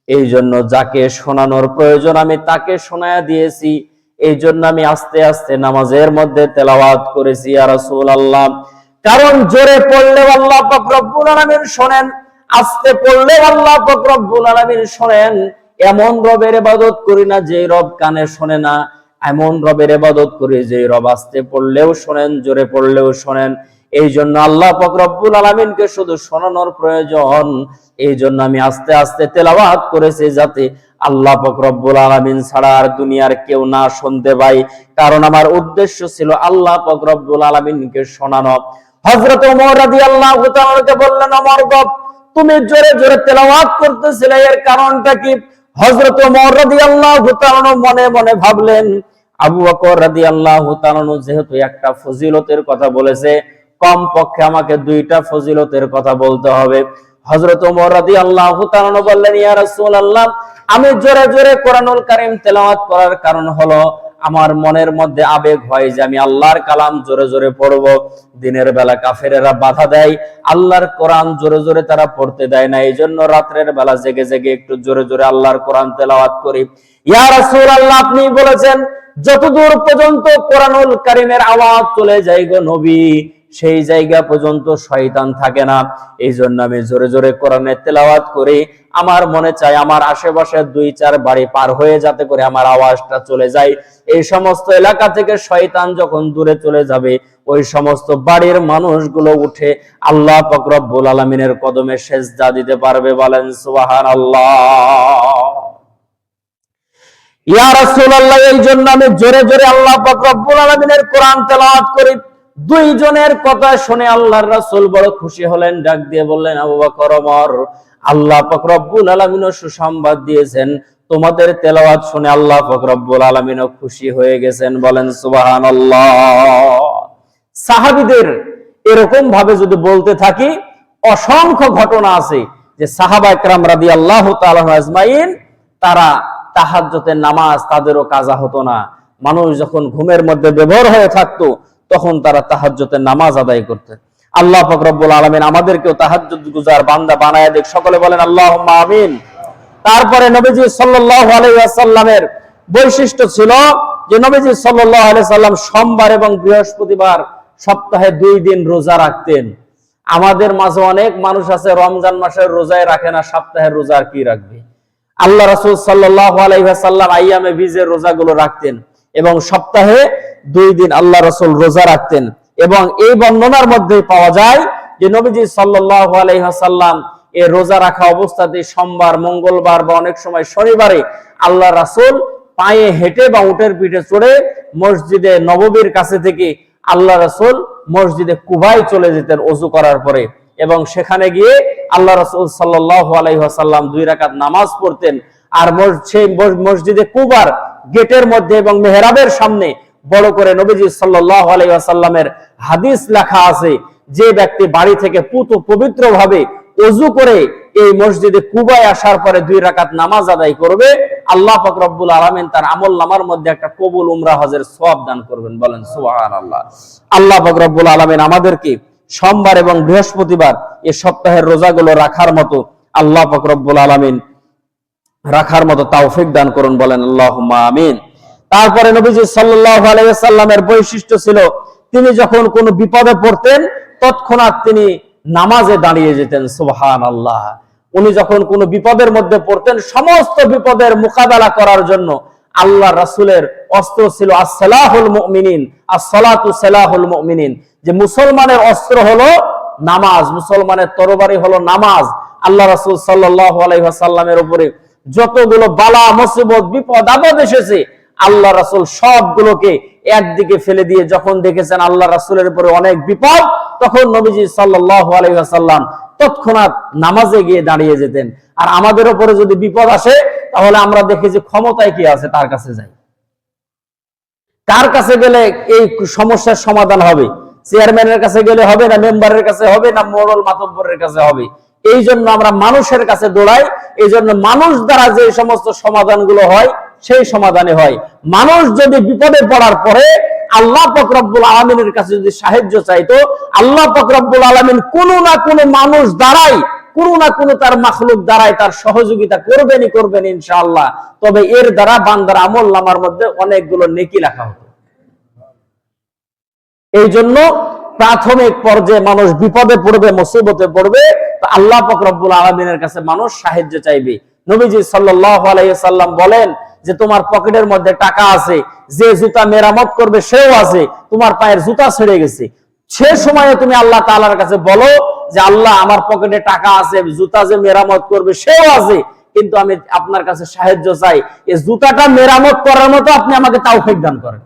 এই জন্য যাকে শোনানোর প্রয়োজন আমি তাকে শোনায়া দিয়েছি, এই জন্য আমি আস্তে আস্তে নামাজের মধ্যে তেলাওয়াত করেছি ইয়া রাসূলুল্লাহ। কারণ জোরে পড়লে আল্লাহ পাক রব্বুল আলামিন শোনেন, আস্তে পড়লে আল্লাহ পাক রব্বুল আলামিন শোনেন। এমন রবের ইবাদত করি না যে রব কানে শোনে না, এমন রবের ইবাদত করি যে রব আস্তে পড়লেও শোনেন, জোরে পড়লেও শোনেন। এই জন্য আল্লাহ পাক রব্বুল আলামিনকে শুধু শোনানোর প্রয়োজন, এই জন্য আমি আস্তে আস্তে তেলাওয়াত করেছি যাতে আল্লাহ পাক রব্বুল আলামিন ছাড়া আর দুনিয়ার কেউ না শুনতে পায়। কারণ আমার উদ্দেশ্য ছিল আল্লাহ পাক রব্বুল আলামিনকে শোনানো। হযরত ওমর রাদিয়াল্লাহু তাআলা বললেন, ওমর গো, তুমি জোরে জোরে তেলাওয়াত করতেছিলে, এর কারণটা কি? হযরত ওমর রাদিয়াল্লাহু তাআলা মনে মনে ভাবলেন, আবু বকর রাদিয়াল্লাহু তাআলা যেহেতু একটা ফজিলতের কথা বলেছে, কম পক্ষে আমাকে দুইটা ফজিলতের কথা বলতে হবে। হযরত ওমর রাদিয়াল্লাহু তাআলা বললেন, ইয়া রাসূলুল্লাহ, আমি জোরে জোরে কোরআনুল কারীম তেলাওয়াত করার কারণ হলো আমার মনের মধ্যে আবেগ হয় যে আমি আল্লাহর কালাম জোরে জোরে পড়ব। দিনের বেলা কাফেরেরা বাধা দেয়, আল্লাহর কোরআন জোরে জোরে তারা পড়তে দেয় না, এই জন্য রাতের বেলা জেগে জেগে একটু জোরে জোরে আল্লাহর কোরআন তেলাওয়াত করি। ইয়া রাসূলুল্লাহ, আপনি বলেছেন যতদূর পর্যন্ত কোরআনুল কারীমের আওয়াজ চলে যায় গো নবী, সেই জায়গা পর্যন্ত শয়তান থাকে না। এই জন্য আমি জোরে জোরে কোরআনের তেলাওয়াত করি। আমার মনে চায় আমার আশেপাশে 2-4 বাড়ি পার হয়ে যাতে করে আমার আওয়াজটা চলে যায়। এই সমস্ত এলাকা থেকে শয়তান যখন দূরে চলে যাবে, ওই সমস্ত বাড়ির মানুষগুলো উঠে আল্লাহ পাক রব্বুল আলামিনের কদমে সেজদা দিতে পারবে। বলেন সুবহানাল্লাহ। ইয়া রাসূলুল্লাহ, এই জন্য আমি জোরে জোরে আল্লাহ পাক রব্বুল আলামিনের কোরআন তেলাওয়াত করি। দুইজনের কথা শুনে আল্লাহর রাসূল বড় খুশি হলেন, ডাক দিয়ে বললেন, আবু বকর, ওমর, আল্লাহ পাক রব্বুল আলামিনও সুসংবাদ দিয়েছেন, তোমাদের তেলাওয়াত শুনে আল্লাহ পাক রব্বুল আলামিনও খুশি হয়ে গেছেন। বলেন সুবহানাল্লাহ। সাহাবীদের এরকম ভাবে যদি বলতে থাকি, অসংখ্য ঘটনা আছে যে সাহাবা একরাম রাদিয়াল্লাহু তাআলা আজমাইন তারা তাহাজ্জুদের নামাজ তাদেরও কাজা হতো না। মানুষ যখন ঘুমের মধ্যে বিভোর হয়ে থাকতো তখন তারা তাহাজ্জুদের নামাজ আদায় করতেন। আল্লাহ পাক রব্বুল আলামিন আমাদেরকেও তাহাজ্জুদ গুজার বান্দা বানায় দেখ। সকলে বলেন আল্লাহুম্মা আমিন। তারপরে নবীজি সাল্লাল্লাহু আলাইহি ওয়াসাল্লামের বৈশিষ্ট্য ছিল যে নবীজি সাল্লাল্লাহু আলাইহি ওয়াসাল্লাম সোমবার এবং বৃহস্পতিবার সপ্তাহে 2 দিন রোজা রাখতেন। আমাদের মাঝে অনেক মানুষ আছে রমজান মাসের রোজায় রাখে না, সপ্তাহের রোজা আর কি রাখবে। আল্লাহ রাসূল সাল্লাল্লাহু আলাইহি ওয়াসাল্লাম আইয়ামে বীজের রোজাগুলো রাখতেন এবং সপ্তাহে 2 দিন আল্লাহ রাসূল রোজা রাখতেন। এবং এই বর্ণনার মধ্যে পাওয়া যায় যে নবীজি সাল্লাল্লাহু আলাইহি ওয়াসাল্লাম এই রোজা রাখা অবস্থাতে সোমবার, মঙ্গলবার বা অনেক সময় শনিবারে আল্লাহ রাসূল পায়ে হেঁটে বা উটের পিঠে চড়ে মসজিদে নববীর কাছে থেকে আল্লাহ রাসূল মসজিদে কুবায় চলে যেতেন ওযু করার পরে, এবং সেখানে গিয়ে আল্লাহ রাসূল সাল্লাল্লাহু আলাইহি ওয়াসাল্লাম 2 রাকাত নামাজ পড়তেন। আর সেই মসজিদে কুবার গেটের মধ্যে এবং মেহরাবের সামনে বড় করে নবীজি সাল্লাল্লাহু আলাইহি ওয়াসাল্লামের হাদিস লেখা আছে, যে ব্যক্তি বাড়ি থেকে পবিত্র ভাবে ওযু করে এই মসজিদে কুবায় আসার পরে 2 রাকাত নামাজ আদায় করবে, আল্লাহ পাক রব্বুল আলামিন তার আমলনামার মধ্যে একটা কবুল উমরা হজের সওয়াব দান করবেন। বলেন সুবহানাল্লাহ। আল্লাহ পাক রব্বুল আলামিন আমাদেরকে সোমবার এবং বৃহস্পতিবার এই সপ্তাহের রোজাগুলো রাখার মতো আল্লাহ পাক রব্বুল আলামিন রাখার মতো তৌফিক দান করুন। বলেন আল্লাহুম্মা আমিন। তারপরে নবীজি সাল্লাল্লাহু আলাইহি ওয়াসাল্লামের বৈশিষ্ট্য ছিল তিনি যখন কোনো বিপদে পড়তেন তৎক্ষণাৎ তিনি নামাজে দাঁড়িয়ে যেতেন। সুবহানাল্লাহ। উনি যখন কোনো বিপদের মধ্যে পড়তেন, সমস্ত বিপদের মোকাবেলা করার জন্য আল্লাহ রাসূলের অস্ত্র ছিল as-সালাহুল মুমিনিন, as-সালাতু সালাহুল মুমিনিন, যে মুসলমানের অস্ত্র হলো নামাজ, মুসলমানের তরবারি হলো নামাজ। আল্লাহ রাসূল সাল্লাল্লাহু আলাইহি ওয়াসাল্লামের উপরে যতগুলো বালা মুসিবত বিপদ আপদ এসেছে, আল্লাহ রাসূল সবগুলোকে একদিকে ফেলে দিয়ে যখন দেখেছেন আল্লাহ রাসূলের উপরে অনেক বিপদ, তখন নবীজি সাল্লাল্লাহু আলাইহি ওয়াসাল্লাম তৎক্ষণাৎ নামাজে গিয়ে দাঁড়িয়ে যেতেন। আর আমাদের উপরে যদি বিপদ আসে তাহলে আমরা দেখি যে ক্ষমতায় কি আছে তার কাছে যাই, কার কাছে গেলে এই সমস্যার সমাধান হবে। চেয়ারম্যানের কাছে গেলে হবে না, মেম্বারের কাছে হবে না, মোড়ল মাতব্বরের কাছে হবে। এই জন্য আমরা মানুষের কাছে দৌড়াই। এই জন্য মানুষ দ্বারা যে সমস্ত সমাধানগুলো হয় সেই সমাধানে হয়। মানুষ যদি বিপদে পড়ার পরে আল্লাহ পাক রব্বুল আলামিনের কাছে যদি সাহায্য চাইতো, আল্লাহ পাক রব্বুল আলামিন কোনো না কোনো মানুষ দ্বারাই, কোনো না কোনো তার মাখলুক দ্বারাই তার সহযোগিতা করবেন ইনশাআল্লাহ। তবে এর দ্বারা বান্দার আমল নামার মধ্যে অনেকগুলো নেকি লেখা হতো। এই জন্য প্রাথমিক পর্যায়ে মানুষ বিপদে পড়বে, মুসিবতে পড়বে, তো আল্লাহ পাক রব্বুল আলামিনের কাছে মানুষ সাহায্য চাইবে। নবীজি সাল্লাল্লাহু আলাইহি ওয়াসাল্লাম বলেন যে তোমার পকেটের মধ্যে টাকা আছে, যে জুতা মেরামত করবে সেও আছে, তোমার পায়ের জুতা ছেড়ে গেছে, সে সময়ে তুমি আল্লাহ তাআলার কাছে বলো যে আল্লাহ আমার পকেটে টাকা আছে, জুতা যে মেরামত করবে সেও আছে, কিন্তু আমি আপনার কাছে সাহায্য চাই, এই জুতাটা মেরামত করার মতো আপনি আমাকে তাওফিক দান করেন।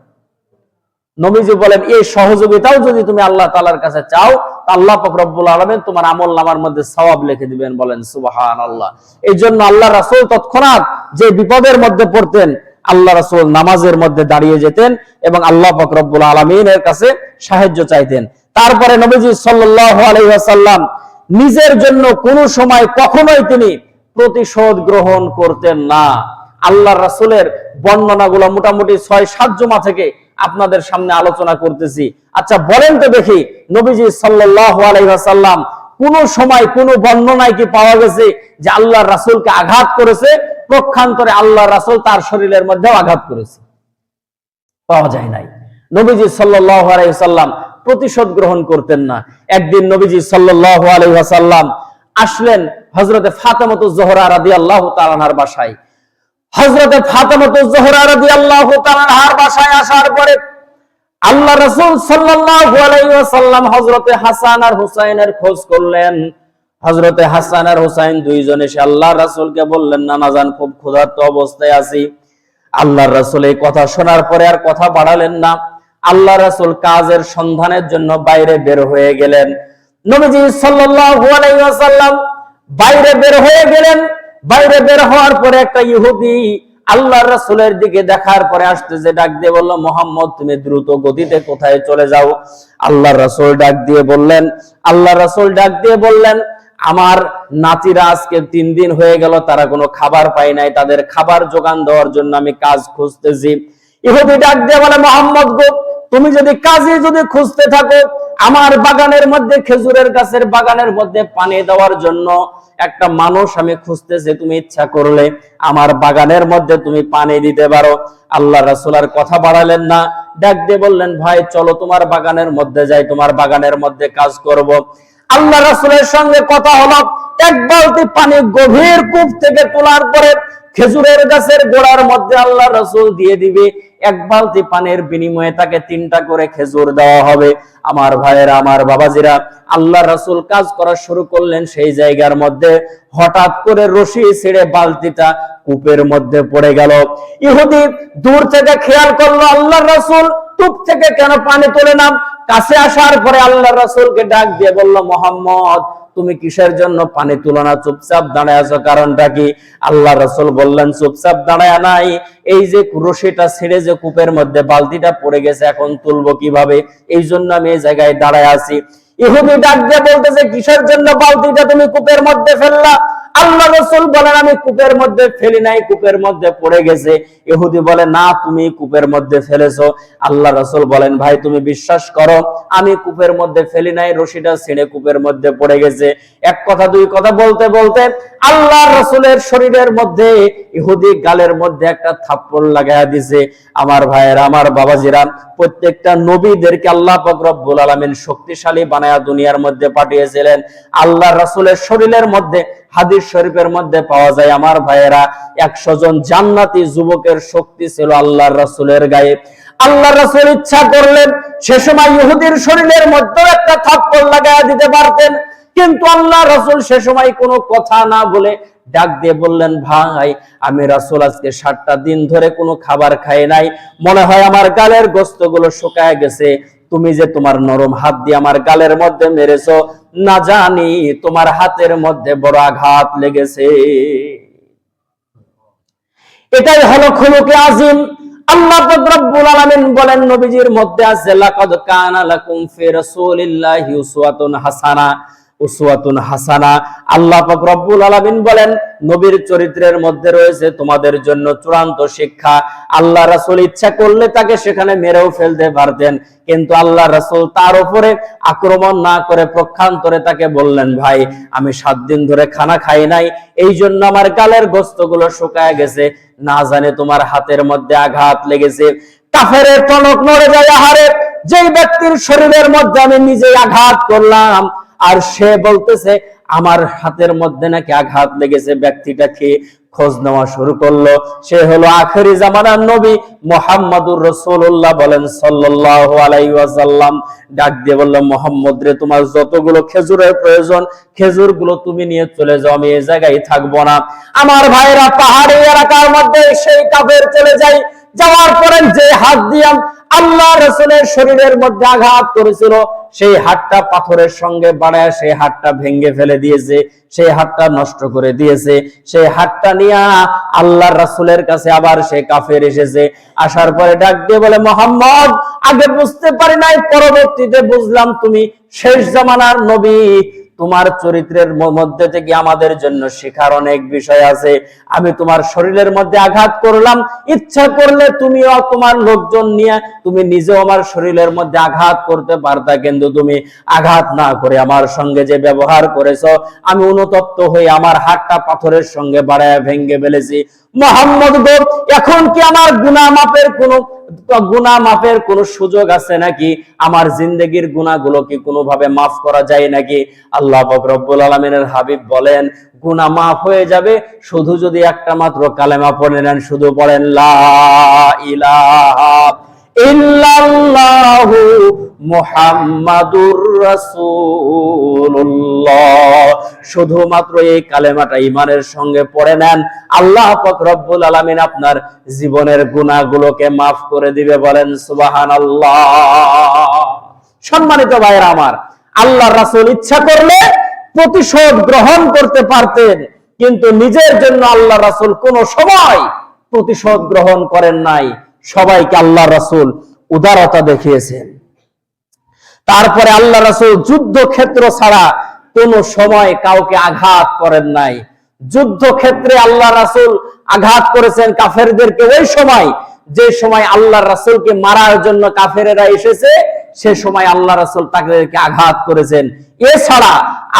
নবীজি বলেন এই সহযোগিতাও যদি তুমি আল্লাহ তাআলার কাছে চাও, আল্লাহ পাক রব্বুল আলামিন তোমার আমল নামার মধ্যে সওয়াব লিখে দিবেন। বলেন সুবহানাল্লাহ। এই জন্য আল্লাহ রাসূল তৎক্ষণাৎ যে বিপদের মধ্যে পড়তেন, আল্লাহ রাসূল নামাজের মধ্যে দাঁড়িয়ে যেতেন এবং আল্লাহ পাক রব্বুল আলামিনের কাছে সাহায্য চাইতেন। তারপরে নবীজি সাল্লাল্লাহু আলাইহি ওয়াসাল্লাম নিজের জন্য কোনো সময় কখনোই তিনি প্রতিশোধ গ্রহণ করতেন না। আল্লাহ রাসূলের বর্ণনাগুলো মোটামুটি 6-7 জুমা থেকে আপনাদের সামনে আলোচনা করতেছি। আচ্ছা বলেন তো দেখি, নবীজি সাল্লাল্লাহু আলাইহি ওয়াসাল্লাম কোন সময় কোন বর্ণনায় কি পাওয়া গেছে যে আল্লাহর রাসূলকে আঘাত করেছে, পক্ষান্তরে আল্লাহর রাসূল তার শরীরের মধ্যেও আঘাত করেছে? পাওয়া যায় নাই। নবীজি সাল্লাল্লাহু আলাইহি ওয়াসাল্লাম প্রতিশোধ গ্রহণ করতেন না। একদিন নবীজি সাল্লাল্লাহু আলাইহি ওয়াসাল্লাম আসলেন হযরতে ফাতেমাতুজ জোহরা রাদিয়াল্লাহু তাআলা আনহার বাসায়। হযরতে ফাতেমাতুজ জোহরা রাদিয়াল্লাহু তাআলা আনহার বাসায় আসার পরে আল্লাহ রাসূল সাল্লাল্লাহু আলাইহি ওয়াসাল্লাম হযরতে হাসান আর হুসাইনের খোঁজ করলেন। হযরতে হাসান আর হুসাইন দুইজন এসে আল্লাহর রাসূলকে বললেন, নানা জান খুব ক্ষুধার্ত অবস্থায় আছি। আল্লাহর রাসূল এই কথা শোনার পরে আর কথা বাড়ালেন না। আল্লাহর রাসূল কাজের সন্ধানের জন্য বাইরে বের হয়ে গেলেন। নবীজি সাল্লাল্লাহু আলাইহি ওয়াসাল্লাম বাইরে বের হয়ে গেলেন। বাইরে বের হওয়ার পরে একটা ইহুদি আল্লাহর রাসূলের দিকে দেখার পরে আসতেছে, ডাক দিয়ে বলল, মুহাম্মদ তুমি দ্রুত গতিতে কোথায় চলে যাও? আল্লাহর রাসূল ডাক দিয়ে বললেন, আমার নাতিরা আজকে 3 দিন হয়ে গেল, তারা কোনো খাবার পায় নাই, তাদের খাবার যোগান দেওয়ার জন্য আমি কাজ খুঁজতেছি। ইহুদি ডাক দিয়ে বলে, মুহাম্মদ গো, তুমি যদি কাজে যদি খুঁজতে থাকো, আমার বাগানের মধ্যে, খেজুরের গাছের বাগানের মধ্যে পানি দেওয়ার জন্য একটা মানুষ আমি খুঁজতেছি, তুমি ইচ্ছা করলে আমার বাগানের মধ্যে তুমি পানি দিতে পারো। আল্লাহ রাসূল আর কথা বাড়ালেন না, ডাক দিয়ে বললেন, ভাই চলো তোমার বাগানের মধ্যে যাই, তোমার বাগানের মধ্যে কাজ করব। আল্লাহ রাসূলের সঙ্গে কথা হলো, এক বালতি পানি গভীর কূপ থেকে তোলার পরে খেজুরের গাছের গোড়ার মধ্যে আল্লাহ রাসূল দিয়ে দিবে। এক বালতি পানির বিনিময়ে তাকে 3টা করে খেজুর দেওয়া হবে। আমার ভাইয়েরা, আমার বাবাজিরা, আল্লাহ রাসূল কাজ করা শুরু করলেন। সেই জায়গার মধ্যে হঠাৎ করে রশি ছিঁড়ে বালতিটা কূপের মধ্যে পড়ে গেল। ইহুদি দূর থেকে খেয়াল করলো আল্লাহ রাসূল কূপ থেকে কেন পানি তোলে না। কাছে আসার পরে আল্লাহ রাসূলকে ডাক দিয়ে বলল, মুহাম্মদ তুমি কিসের জন্য পানি তুলো না, চুপচাপ দাঁড়ায় আছো, কারণটা কি? আল্লাহ রাসূল বললেন, চুপচাপ দাঁড়ায় নাই, এই যে রশিটা ছিঁড়ে যে কূপের মধ্যে বালতিটা পড়ে গেছে, এখন তুলবো কিভাবে, এই জন্য আমি এই জায়গায় দাঁড়ায় আছি। ইহুদি ডাক দিয়ে বলতেছে, কিসের জন্য বালতিটা তুমি কূপের মধ্যে ফেললা? আল্লাহ রাসূল বলেন, আমি কূপের মধ্যে ফেলি নাই, কূপের মধ্যে পড়ে গেছে। ইহুদি বলে, না তুমি কূপের মধ্যে ফেলেছো। আল্লাহ রাসূল বলেন, ভাই তুমি বিশ্বাস করো, আমি কূপের মধ্যে ফেলি নাই, রশিটা ছিঁড়ে কূপের মধ্যে পড়ে গেছে। এক কথা দুই কথা বলতে বলতে আল্লাহ রাসূলের শরীরের মধ্যে ইহুদি গালের মধ্যে একটা থাপ্পড় লাগায়া দিয়েছে। আমার ভাইয়েরা, আমার বাবাজিরা, প্রত্যেকটা নবীদেরকে আল্লাহ পাক রব্বুল আলামিন শক্তিশালী বানায়া দুনিয়ার মধ্যে পাঠিয়েছিলেন। আল্লাহ রাসূলের শরীরের মধ্যে, হাদিস শরীফের মধ্যে পাওয়া যায়, আমার ভাইয়েরা, 100 জন জান্নাতি যুবকের শক্তি ছিল আল্লাহর রাসূলের গায়ে। আল্লাহ রাসূল ইচ্ছা করলেন সে সময় ইহুদির শরীরের মধ্যে একটা থাপ্পড় লাগায়া দিতে পারতেন, কিন্তু আল্লাহ রাসূল সে সময় কোনো কথা না বলে ডাক দিয়ে বললেন, ভাই আমি রাসূল আজকে 7টা দিন ধরে কোনো খাবার খাই নাই, মনে হয় আমার গালের গোশতগুলো শুকায় গেছে, তুমি যে তোমার নরম হাত দিয়ে আমার গালের মধ্যে মেরেছো, না জানি তোমার হাতের মধ্যে বড় আঘাত লেগেছে। এটাই হলো খুলুকে আজিম। আল্লাহ পাক রব্বুল আলামিন বলেন নবীজির মধ্যে আছে লাকাদ কানা লাকুম ফি রাসূলিল্লাহি উসওয়াতুন হাসানা, উসওয়াতুন হাসানা। আল্লাহ পাক রব্বুল আলামিন বলেন নবীর চরিত্রের মধ্যে রয়েছে তোমাদের জন্য চূড়ান্ত শিক্ষা। আল্লাহ রাসূল ইচ্ছা করলে তাকে সেখানে মেরেও ফেলতে পারতেন, কিন্তু আল্লাহ রাসূল তার উপরে আক্রমণ না করে পক্ষান্তরে তাকে বললেন, ভাই আমি 7 দিন ধরে খানা খাই নাই, এই জন্য আমার গালের গোশতগুলো শুকায় গেছে, না জানে তোমার হাতের মধ্যে আঘাত লেগেছে। কাফেরের টনক নড়ে যায়, আহারে যেই ব্যক্তির শরীরের মধ্যে আমি নিজে আঘাত করলাম আর সে বলতেছে আমার হাতের মধ্যে নাকি আঘাত লেগেছে। ব্যক্তিটাকে খোঁজ নেওয়া শুরু করলো, সে হলো আখেরি জামানার নবী মুহাম্মদুর রাসূলুল্লাহ বলেন সাল্লাল্লাহু আলাইহি ওয়াসাল্লাম। ডাক দিয়ে বলল, মুহাম্মদ রে তোমার যতগুলো খেজুরের প্রয়োজন খেজুরগুলো তুমি নিয়ে চলে যাও, আমি এই জায়গায় থাকবো না। আমার ভাইরা পাহাড়ি এলাকার মধ্যে সেই কাফের চলে যায়, যাওয়ার পরে যে হাত দিয়ে আল্লাহ রাসূলের শরীরের মধ্যে আঘাত করেছিল সেই হাতটা পাথরের সঙ্গে বাড়ায় সেই হাতটা ভেঙে ফেলে দিয়েছে, সেই হাতটা নষ্ট করে দিয়েছে। সেই হাতটা নিয়ে আল্লাহ রাসূলের কাছে আবার সেই কাফের এসেছে, আসার পরে ডাক দিয়ে বলে, মুহাম্মদ আগে বুঝতে পারি নাই, পরবর্তীতে বুঝলাম তুমি শেষ জামানার নবী, তোমার চরিত্রের মধ্যে থেকে আমাদের জন্য শেখার অনেক বিষয় আছে। আমি তোমার শরীরের মধ্যে আঘাত করলাম, ইচ্ছা করলে তুমিও তোমার লোকজন নিয়ে তুমি নিজেও আমার শরীরের মধ্যে আঘাত করতে পারতা, কিন্তু তুমি আঘাত না করে আমার সঙ্গে যে ব্যবহার করেছো, আমি অনুতপ্ত হয়ে আমার হাতটা পাথরের সঙ্গে বাড়ায় ভেঙে ফেলেছি। মুহাম্মদ গো, এখন কি আমার গুনাহ মাফের কোনো সুযোগ আছে নাকি? আমার জিন্দেগির গুনাহগুলো কি কোনোভাবে মাফ করা যায় নাকি? আল্লাহ পাক রব্বুল আলামিনের হাবিব বলেন, গুনাহ মাফ হয়ে যাবে শুধু যদি একটা মাত্র কালেমা পড়ে নেন, শুধু পড়েন লা ইলাহা ইল্লাল্লাহু মুহাম্মাদুর রাসূলুল্লাহ। শুধুমাত্র এই কালেমাটা ঈমানের সঙ্গে পড়ে নেন, আল্লাহ পাক রব্বুল আলামিন আপনার জীবনের গুনাহগুলোকে মাফ করে দিবে। বলেন সুবহানাল্লাহ। সম্মানিত ভাইরা আমার, আল্লাহ রাসূল ইচ্ছা করলে প্রতিশোধ গ্রহণ করতে পারতেন, কিন্তু নিজের জন্য আল্লাহ রাসূল কোনো সময় প্রতিশোধ গ্রহণ করেন নাই। সবাইকে আল্লাহ রাসূল উদারতা দেখিয়েছেন। তারপরে আল্লাহ রাসূল যুদ্ধক্ষেত্র ছাড়া কোনো সময় কাউকে আঘাত করেন নাই। যুদ্ধক্ষেত্রে আল্লাহ রাসূল আঘাত করেছেন কাফেরদেরকে ওই সময় যে সময় আল্লাহ রাসূলকে মারার জন্য কাফেরেরা এসেছে, সে সময় আল্লাহ রাসূল তাদেরকে আঘাত করেছেন। এছাড়া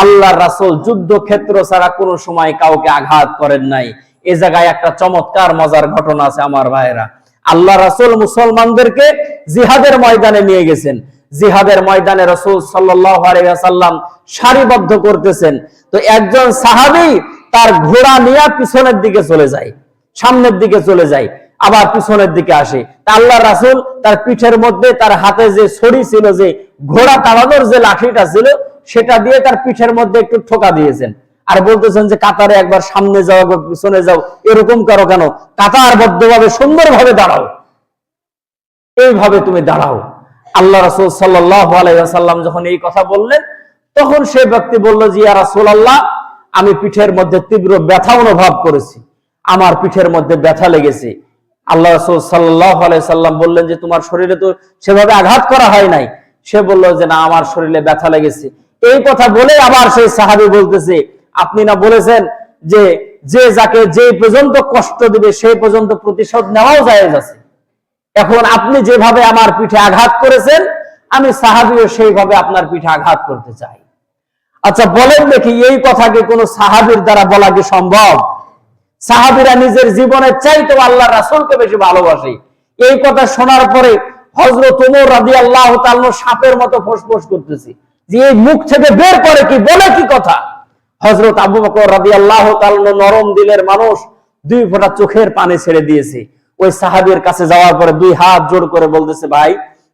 আল্লাহ রাসূল যুদ্ধক্ষেত্র ছাড়া কোনো সময় কাউকে আঘাত করেন নাই। এ জায়গায় একটা চমৎকার মজার ঘটনা আছে আমার ভাইরা। আল্লাহ রাসূল মুসলমানদেরকে জিহাদের ময়দানে নিয়ে গেছেন। জিহাদের ময়দানে রাসূল সাল্লাল্লাহু আলাইহি ওয়াসাল্লাম সারিবদ্ধ করতেছেন, তো একজন সাহাবী তার ঘোড়া নিয়ে পিছনের দিকে চলে যায়, সামনের দিকে চলে যায়, আবার পিছনের দিকে আসে। আল্লাহ রাসূল তার পিঠের মধ্যে তার হাতে যে ছড়ি ছিল, যে ঘোড়া তাড়ানোর যে লাঠিটা ছিল, সেটা দিয়ে তার পিঠের মধ্যে একটু ঠোকা দিয়েছেন, আর বলতেছেন যে কাতারে একবার সামনে যাও, একবার পিছনে যাও, এরকম করো কেন? কাতারবদ্ধভাবে সুন্দরভাবে দাঁড়াও, এইভাবে তুমি দাঁড়াও। আল্লাহ রাসূল সাল্লাল্লাহু আলাইহি ওয়াসাল্লাম যখন এই কথা বললেন, তখন সে ব্যক্তি বলল, জি ইয়া রাসূলুল্লাহ, আমি পিঠের মধ্যে তীব্র ব্যথা অনুভব করেছি, আমার পিঠের মধ্যে ব্যথা লেগেছে। আল্লাহ রাসূল সাল্লাল্লাহু আলাইহি ওয়াসাল্লাম বললেন যে তোমার শরীরে তো সেভাবে আঘাত করা হয় নাই। সে বলল যে না, আমার শরীরে ব্যথা লেগেছে। এই কথা বলে আবার সেই সাহাবী বলতেছে, আপনি না বলেছেন যে যে যাকে যে পর্যন্ত কষ্ট দিবে সেই পর্যন্ত প্রতিশোধ নেওয়াও জায়েজ আছে। এখন আপনি যেভাবে আমার পিঠে আঘাত করেছেন, আমি সাহাবীও সেইভাবে আপনার পিঠে আঘাত করতে চাই। আচ্ছা বলেন দেখি, এই কথা কি কোনো সাহাবীর দ্বারা বলা কি সম্ভব? সাহাবীরা নিজের জীবনের চাইতে আল্লাহ রাসূলকে বেশি ভালোবাসে। এই কথা শোনার পরে হযরত ওমর রাদিয়াল্লাহু তাআলা সাপের মতো ফোঁস-ফোঁস করতেছে যে এই মুখ থেকে বের করে কি, বলে কি কথা। হযরত আবু বকর রাদিয়াল্লাহু তাআলা নরম দিলের মানুষ, 2 ফোঁটা চোখের পানি ছেড়ে দিয়েছে। ওই সাহাবীর কাছে যাওয়ার পরে 2 হাত জোড় করে বলতেছে, ভাই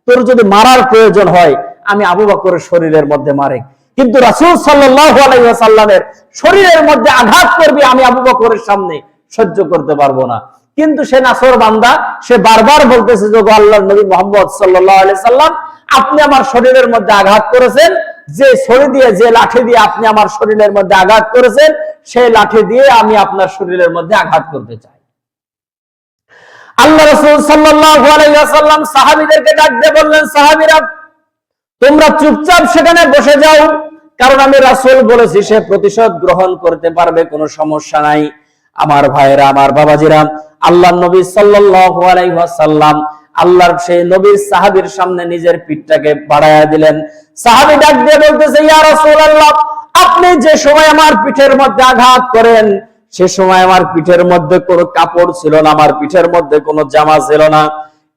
তোর যদি মারার প্রয়োজন হয় আমি আবু বকরের শরীরের মধ্যে মারে, কিন্তু রাসূল সাল্লাল্লাহু আলাইহি ওয়াসাল্লামের শরীরের মধ্যে আঘাত করবে আমি আবু বকরের সামনে সহ্য করতে পারবো না। কিন্তু সে নাছর বান্দা, সে বারবার বলতেছে যে আল্লাহর নবী মুহাম্মদ সাল্লাল্লাহু আলাইহি সাল্লাম, আপনি আমার শরীরের মধ্যে আঘাত করেছেন, যে ছড়ি দিয়ে, যে লাঠি দিয়ে আপনি আমার শরীরের মধ্যে আঘাত করেছেন, সেই লাঠি দিয়ে আমি আপনার শরীরের মধ্যে আঘাত করতে চাই। আল্লাহ রাসূল সাল্লাল্লাহু আলাইহি ওয়াসাল্লাম সাহাবীদেরকে ডাক দিয়ে বললেন, সাহাবীরা তোমরা চুপচাপ সেখানে বসে যাও, কারণ আমি রাসূল বলেছি সে প্রতিশোধ গ্রহণ করতে পারবে, কোনো সমস্যা নাই। আমার ভাইরা, আমার বাবাজিরা, আল্লাহর নবী সাল্লাল্লাহু আলাইহি ওয়াসাল্লাম আল্লাহর সেই নবীর সাহাবীর সামনে নিজের পিঠটাকে বাড়ায়া দিলেন। সাহাবী ডাক দিয়ে বলতেছে, ইয়া রাসূলুল্লাহ, আপনি যে সময় আমার পিঠের মধ্যে আঘাত করেন সে সময় আমার পিঠের মধ্যে কোনো কাপড় ছিল না, আমার পিঠের মধ্যে কোনো জামা ছিল না।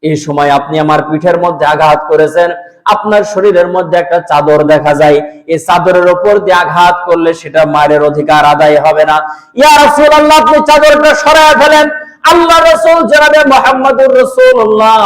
এই সময় আপনি আমার পিঠের মধ্যে আঘাত করেছেন, আপনার শরীরের মধ্যে একটা চাদর দেখা যায়, এই চাদরের উপর দিয়ে আঘাত করলে সেটা মায়ের অধিকার আদায় হবে না। ইয়া রাসূলুল্লাহ, আপনি চাদরটা সরায় ফেলেন। আল্লাহ রাসূল জনাবে মুহাম্মদুর রাসূলুল্লাহ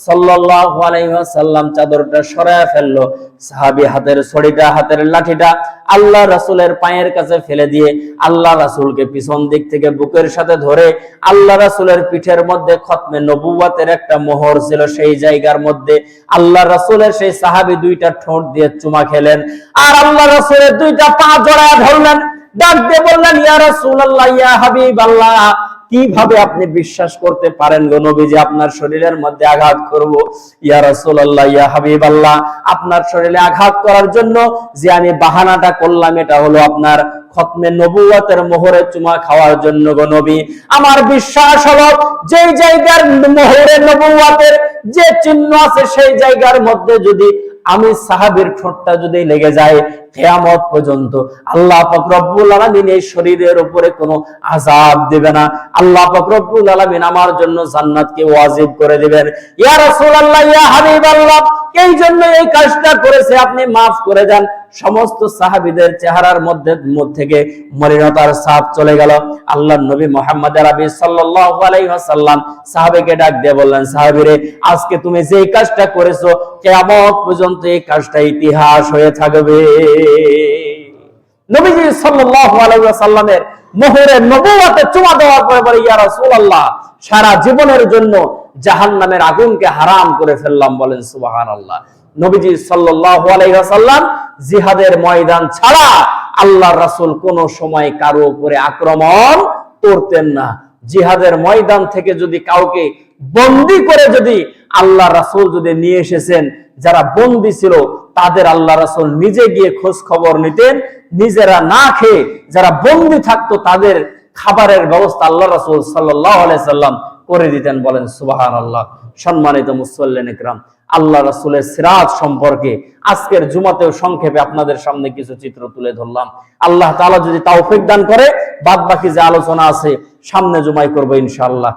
সাল্লাল্লাহু আলাইহি ওয়াসাল্লাম চাদরটা সরায় ফেললো। সাহাবী হাতের ছড়িটা, হাতের লাঠিটা আল্লাহ রাসূলের পায়ের কাছে ফেলে দিয়ে আল্লাহ রাসূলকে পিছন দিক থেকে বুকের সাথে ধরে আল্লাহ রাসূলের পিঠের মধ্যে খতমে নবুওয়াতের একটা মোহর ছিল, সেই জায়গার মধ্যে আল্লাহ রাসূলের সেই সাহাবী দুইটা ঠোঁট দিয়ে চুমা খেলেন, আর আল্লাহ রাসূলের দুইটা পা জড়ায় ধরলেন, ডাক দিয়ে বললেন, ইয়া রাসূলুল্লাহ, ইয়া হাবিবাল্লাহ, কিভাবে আপনি বিশ্বাস করতে পারেন গো নবীজি আপনার শরীরের মধ্যে আঘাত করব? ইয়া রাসূলুল্লাহ, ইয়া হাবিবাল্লাহ, আপনার শরীরে আঘাত করার জন্য যে আমি বাহানাটা করলাম এটা হলো আপনার খতমে নবুওয়াতের মোহরে চুমা খাওয়ার জন্য গো নবী। আমার বিশ্বাস হলো যে জায়গার মোহরে নবুওয়াতের যে চিহ্ন আছে সেই জায়গার মধ্যে যদি আমি সাহাবীর ঠোঁটটা যদি লেগে যায়, কিয়ামত পর্যন্ত আল্লাহ পাক রব্বুল আলামিন এই শরীরের উপরে কোনো আযাব দিবে না। আল্লাহ পাক রব্বুল আলামিন আমার জন্য জান্নাতকে ওয়াজিব করে দিবেন। ইয়া রাসূলুল্লাহ, ইয়া হাবিবাল্লাহ, এই জন্য এই কাজটা করেছে, আপনি মাফ করে দেন। সমস্ত সাহাবীদের চেহারার মধ্যে থেকে মলিনতার ছাপ চলে গেল। আল্লাহর নবী মুহাম্মদ আরবি সাল্লাল্লাহু আলাইহি ওয়াসাল্লাম সাহাবীকে ডাক দিয়ে বললেন, সাহাবীরে, আজকে তুমি যে কাজটা করেছো কিয়ামত পর্যন্ত এই কাজটা ইতিহাস হয়ে থাকবে। নবীজি সাল্লাল্লাহু আলাইহি ওয়াসাল্লামের মোহরে নবুওয়াতে চুমা দেওয়ার পরে বলে, ইয়া রাসূলুল্লাহ, সারা জীবনের জন্য জাহান্নামের আগুনকে হারাম করে ফেললাম। বলেন সুবহানাল্লাহ। নবীজি সাল্লাল্লাহু আলাইহি ওয়াসাল্লাম জিহাদের ময়দান ছাড়া আল্লাহর রাসূল কোন সময় কারো উপরে আক্রমণ করতেন না। জিহাদের ময়দান থেকে যদি কাউকে বন্দী করে যদি আল্লাহ রাসূল যদি নিয়ে এসেছেন, যারা বন্দী ছিল তাদের আল্লাহ রাসূল নিজে গিয়ে খোঁজ খবর নিতেন, নিজেরা না খেয়ে যারা বন্দী থাকতো তাদের খাবারের ব্যবস্থা আল্লাহ রাসূল সাল্লাল্লাহু আলাইহি সাল্লাম করে দিতেন। বলেন সুবহানাল্লাহ। সম্মানিত মুসল্লিন ইকরাম, আল্লাহ রাসূলের সিরাত সম্পর্কে আজকের জুমাতেও সংক্ষেপে আপনাদের সামনে কিছু চিত্র তুলে ধরলাম। আল্লাহ তাআলা যদি তৌফিক দান করে বাদ বাকি যে আলোচনা আছে সামনে জুমায় করব ইনশাআল্লাহ।